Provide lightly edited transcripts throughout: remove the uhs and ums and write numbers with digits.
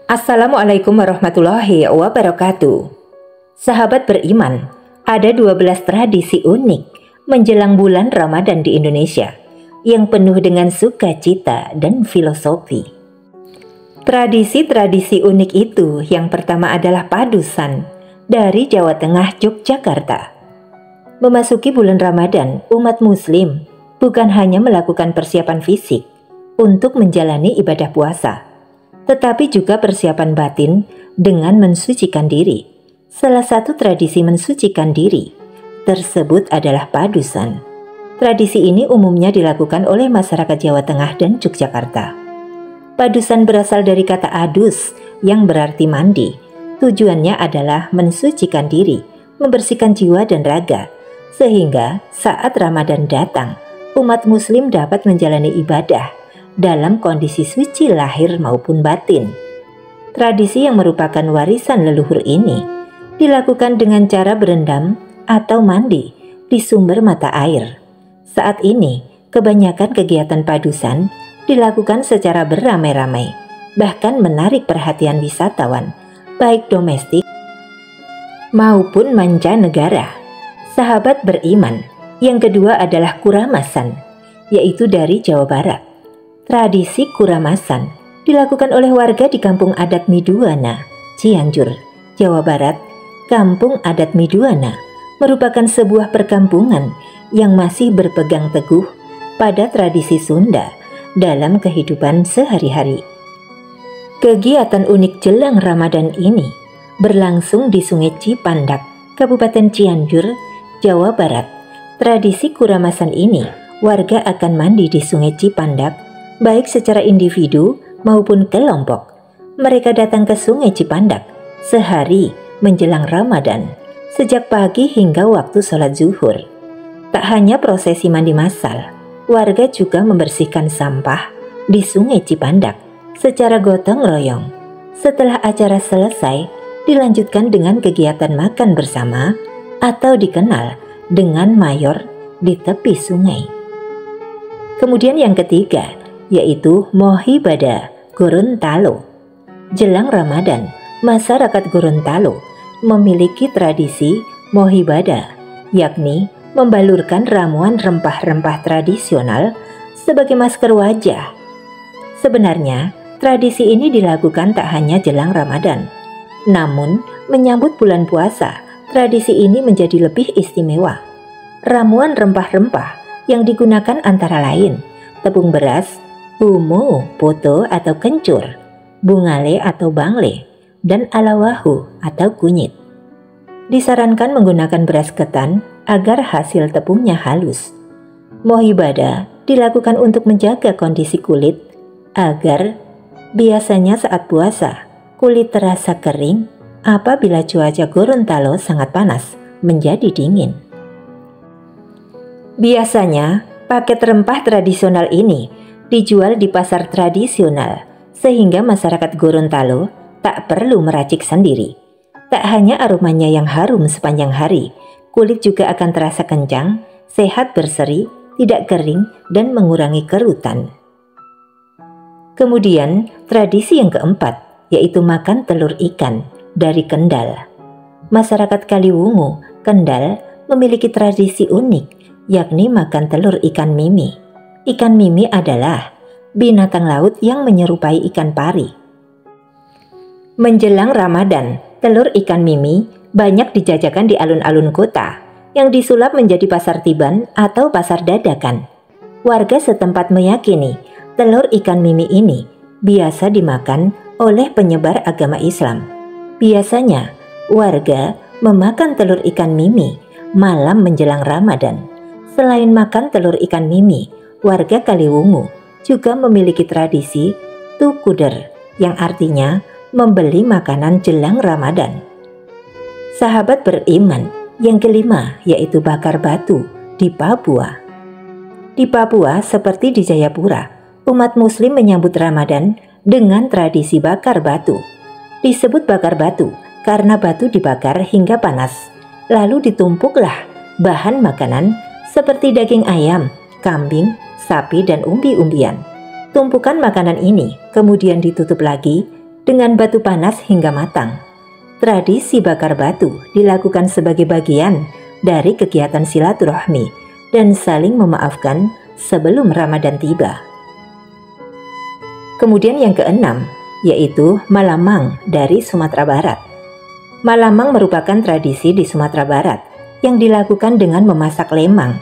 Assalamualaikum warahmatullahi wabarakatuh. Sahabat beriman, ada 12 tradisi unik menjelang bulan Ramadan di Indonesia yang penuh dengan sukacita dan filosofi. Tradisi-tradisi unik itu yang pertama adalah padusan dari Jawa Tengah, Yogyakarta. Memasuki bulan Ramadan, umat muslim bukan hanya melakukan persiapan fisik untuk menjalani ibadah puasa, tetapi juga persiapan batin dengan mensucikan diri. Salah satu tradisi mensucikan diri tersebut adalah padusan. Tradisi ini umumnya dilakukan oleh masyarakat Jawa Tengah dan Yogyakarta. Padusan berasal dari kata adus yang berarti mandi. Tujuannya adalah mensucikan diri, membersihkan jiwa dan raga, sehingga saat Ramadan datang, umat muslim dapat menjalani ibadah dalam kondisi suci lahir maupun batin. Tradisi yang merupakan warisan leluhur ini dilakukan dengan cara berendam atau mandi di sumber mata air. Saat ini, kebanyakan kegiatan padusan dilakukan secara beramai-ramai, bahkan menarik perhatian wisatawan, baik domestik maupun mancanegara. Sahabat beriman, yang kedua adalah kuramasan, yaitu dari Jawa Barat. Tradisi kuramasan dilakukan oleh warga di Kampung Adat Miduana, Cianjur, Jawa Barat. Kampung Adat Miduana merupakan sebuah perkampungan yang masih berpegang teguh pada tradisi Sunda dalam kehidupan sehari-hari. Kegiatan unik jelang Ramadan ini berlangsung di Sungai Cipandak, Kabupaten Cianjur, Jawa Barat. Tradisi kuramasan ini, warga akan mandi di Sungai Cipandak baik secara individu maupun kelompok. Mereka datang ke Sungai Cipandak sehari menjelang Ramadan, sejak pagi hingga waktu sholat zuhur. Tak hanya prosesi mandi massal, warga juga membersihkan sampah di Sungai Cipandak secara gotong royong. Setelah acara selesai, dilanjutkan dengan kegiatan makan bersama atau dikenal dengan mayor di tepi sungai. Kemudian yang ketiga, yaitu Mohibada Gorontalo. Jelang Ramadan, masyarakat Gorontalo memiliki tradisi Mohibada, yakni membalurkan ramuan rempah-rempah tradisional sebagai masker wajah. Sebenarnya, tradisi ini dilakukan tak hanya jelang Ramadan, namun menyambut bulan puasa, tradisi ini menjadi lebih istimewa. Ramuan rempah-rempah yang digunakan antara lain tepung beras, umu, poto atau kencur, bungale atau bangle, dan alawahu atau kunyit. Disarankan menggunakan beras ketan agar hasil tepungnya halus. Mohibada dilakukan untuk menjaga kondisi kulit agar biasanya saat puasa kulit terasa kering apabila cuaca Gorontalo sangat panas menjadi dingin. Biasanya paket rempah tradisional ini dijual di pasar tradisional, sehingga masyarakat Gorontalo tak perlu meracik sendiri. Tak hanya aromanya yang harum sepanjang hari, kulit juga akan terasa kencang, sehat berseri, tidak kering, dan mengurangi kerutan. Kemudian, tradisi yang keempat, yaitu makan telur ikan dari Kendal. Masyarakat Kaliwungu, Kendal, memiliki tradisi unik, yakni makan telur ikan mimi. Ikan mimi adalah binatang laut yang menyerupai ikan pari. Menjelang Ramadan, telur ikan mimi banyak dijajakan di alun-alun kota yang disulap menjadi pasar tiban atau pasar dadakan. Warga setempat meyakini telur ikan mimi ini biasa dimakan oleh penyebar agama Islam. Biasanya, warga memakan telur ikan mimi malam menjelang Ramadan. Selain makan telur ikan mimi, warga Kaliwungu juga memiliki tradisi tukuder yang artinya membeli makanan jelang Ramadan. Sahabat beriman, yang kelima yaitu bakar batu di Papua. Di Papua seperti di Jayapura, umat muslim menyambut Ramadan dengan tradisi bakar batu. Disebut bakar batu karena batu dibakar hingga panas, lalu ditumpuklah bahan makanan seperti daging ayam, kambing, sapi, dan umbi-umbian. Tumpukan makanan ini kemudian ditutup lagi dengan batu panas hingga matang. Tradisi bakar batu dilakukan sebagai bagian dari kegiatan silaturahmi dan saling memaafkan sebelum Ramadan tiba. Kemudian yang keenam, yaitu Malamang dari Sumatera Barat. Malamang merupakan tradisi di Sumatera Barat yang dilakukan dengan memasak lemang,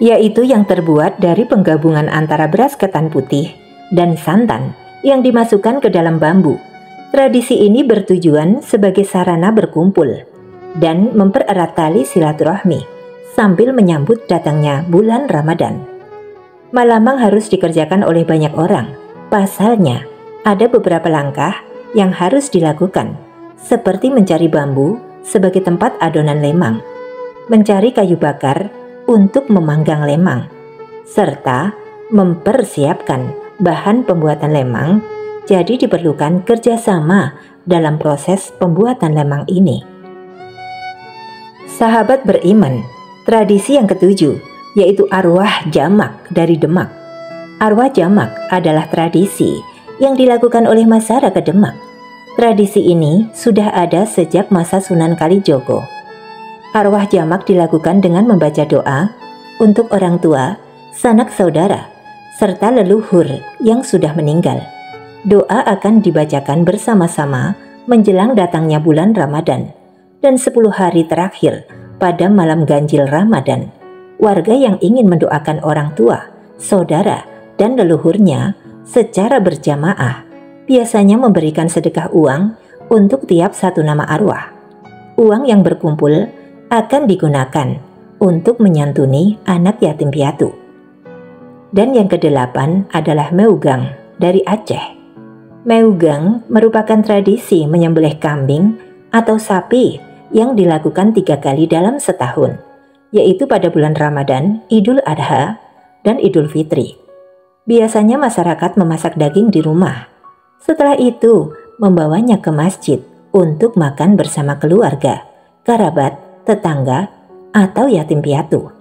yaitu yang terbuat dari penggabungan antara beras ketan putih dan santan yang dimasukkan ke dalam bambu. Tradisi ini bertujuan sebagai sarana berkumpul dan mempererat tali silaturahmi sambil menyambut datangnya bulan Ramadan. Malamang harus dikerjakan oleh banyak orang. Pasalnya, ada beberapa langkah yang harus dilakukan, seperti mencari bambu sebagai tempat adonan lemang, mencari kayu bakar untuk memanggang lemang, serta mempersiapkan bahan pembuatan lemang. Jadi diperlukan kerjasama dalam proses pembuatan lemang ini. Sahabat beriman, tradisi yang ketujuh yaitu arwah jamak dari Demak. Arwah jamak adalah tradisi yang dilakukan oleh masyarakat Demak. Tradisi ini sudah ada sejak masa Sunan Kalijogo. Arwah jamak dilakukan dengan membaca doa untuk orang tua, sanak saudara, serta leluhur yang sudah meninggal. Doa akan dibacakan bersama-sama menjelang datangnya bulan Ramadan dan 10 hari terakhir pada malam ganjil Ramadan. Warga yang ingin mendoakan orang tua, saudara, dan leluhurnya secara berjamaah biasanya memberikan sedekah uang untuk tiap satu nama arwah. Uang yang berkumpul akan digunakan untuk menyantuni anak yatim piatu. Dan yang kedelapan adalah Meugang dari Aceh. Meugang merupakan tradisi menyembelih kambing atau sapi yang dilakukan 3 kali dalam setahun, yaitu pada bulan Ramadan, Idul Adha, dan Idul Fitri. Biasanya masyarakat memasak daging di rumah. Setelah itu, membawanya ke masjid untuk makan bersama keluarga, kerabat, tetangga, atau yatim piatu.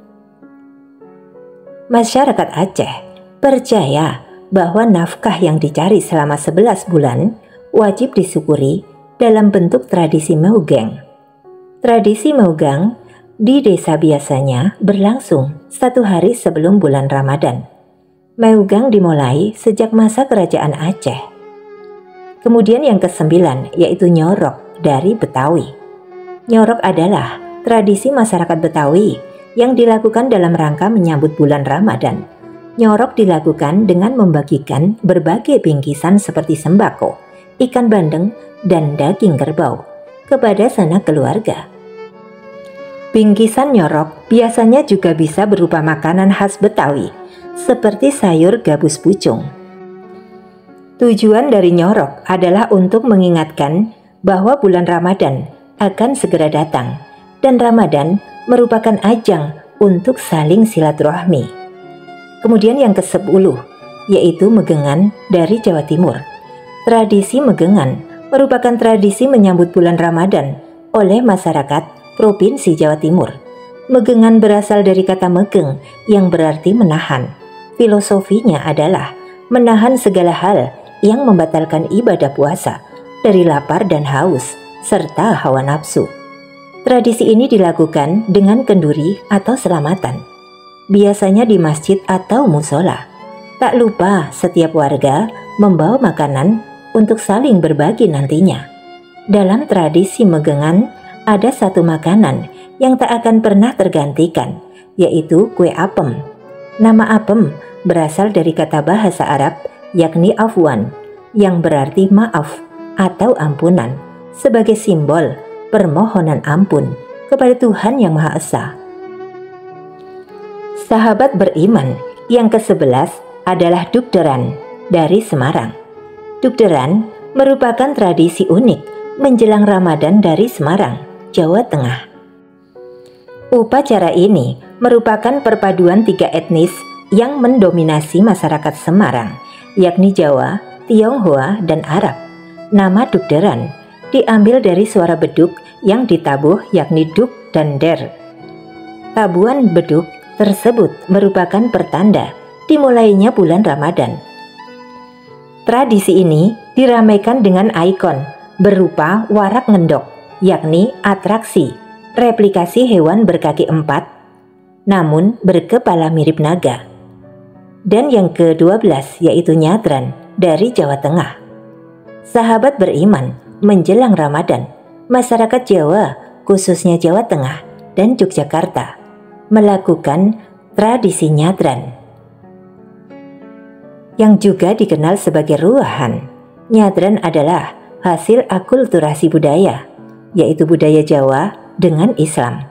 Masyarakat Aceh percaya bahwa nafkah yang dicari selama 11 bulan wajib disyukuri dalam bentuk tradisi Meugang. Tradisi Meugang di desa biasanya berlangsung 1 hari sebelum bulan Ramadan. Meugang dimulai sejak masa kerajaan Aceh. Kemudian yang ke-9 yaitu Nyorok dari Betawi. Nyorok adalah tradisi masyarakat Betawi yang dilakukan dalam rangka menyambut bulan Ramadan. Nyorok dilakukan dengan membagikan berbagai bingkisan seperti sembako, ikan bandeng, dan daging kerbau kepada sanak keluarga. Bingkisan nyorok biasanya juga bisa berupa makanan khas Betawi, seperti sayur gabus pucung. Tujuan dari nyorok adalah untuk mengingatkan bahwa bulan Ramadan akan segera datang, dan Ramadan merupakan ajang untuk saling silaturahmi. Kemudian yang ke-10 yaitu Megengan dari Jawa Timur. Tradisi Megengan merupakan tradisi menyambut bulan Ramadan oleh masyarakat Provinsi Jawa Timur. Megengan berasal dari kata megeng yang berarti menahan. Filosofinya adalah menahan segala hal yang membatalkan ibadah puasa dari lapar dan haus serta hawa nafsu. Tradisi ini dilakukan dengan kenduri atau selamatan, biasanya di masjid atau musola. Tak lupa setiap warga membawa makanan untuk saling berbagi nantinya. Dalam tradisi Megengan ada satu makanan yang tak akan pernah tergantikan, yaitu kue apem. Nama apem berasal dari kata bahasa Arab yakni afwan, yang berarti maaf atau ampunan, sebagai simbol permohonan ampun kepada Tuhan Yang Maha Esa. Sahabat beriman, yang ke-11 adalah Dukderan dari Semarang. Dukderan merupakan tradisi unik menjelang Ramadan dari Semarang, Jawa Tengah. Upacara ini merupakan perpaduan 3 etnis yang mendominasi masyarakat Semarang, yakni Jawa, Tionghoa, dan Arab. Nama Dukderan diambil dari suara beduk yang ditabuh yakni duk dan der. Tabuhan beduk tersebut merupakan pertanda dimulainya bulan Ramadan. Tradisi ini diramaikan dengan ikon berupa warak ngendok, yakni atraksi, replikasi hewan berkaki 4, namun berkepala mirip naga. Dan yang ke-12 yaitu nyadran dari Jawa Tengah. Sahabat beriman, menjelang Ramadan, masyarakat Jawa, khususnya Jawa Tengah dan Yogyakarta, melakukan tradisi nyadran, yang juga dikenal sebagai ruahan. Nyadran adalah hasil akulturasi budaya, yaitu budaya Jawa dengan Islam.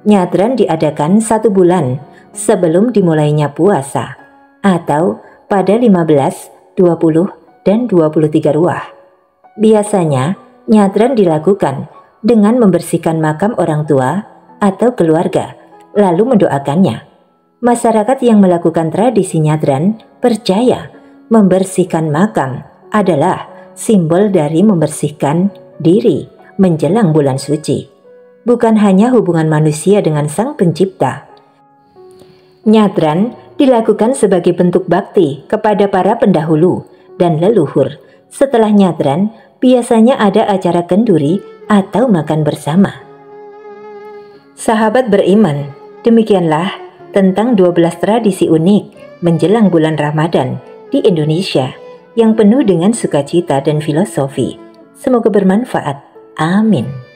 Nyadran diadakan 1 bulan sebelum dimulainya puasa, atau pada 15, 20, dan 23 ruah. Biasanya, nyadran dilakukan dengan membersihkan makam orang tua atau keluarga, lalu mendoakannya. Masyarakat yang melakukan tradisi nyadran percaya membersihkan makam adalah simbol dari membersihkan diri menjelang bulan suci. Bukan hanya hubungan manusia dengan Sang Pencipta. Nyadran dilakukan sebagai bentuk bakti kepada para pendahulu dan leluhur. Setelah nyadran, biasanya ada acara kenduri atau makan bersama. Sahabat beriman, demikianlah tentang 12 tradisi unik menjelang bulan Ramadan di Indonesia yang penuh dengan sukacita dan filosofi. Semoga bermanfaat. Amin.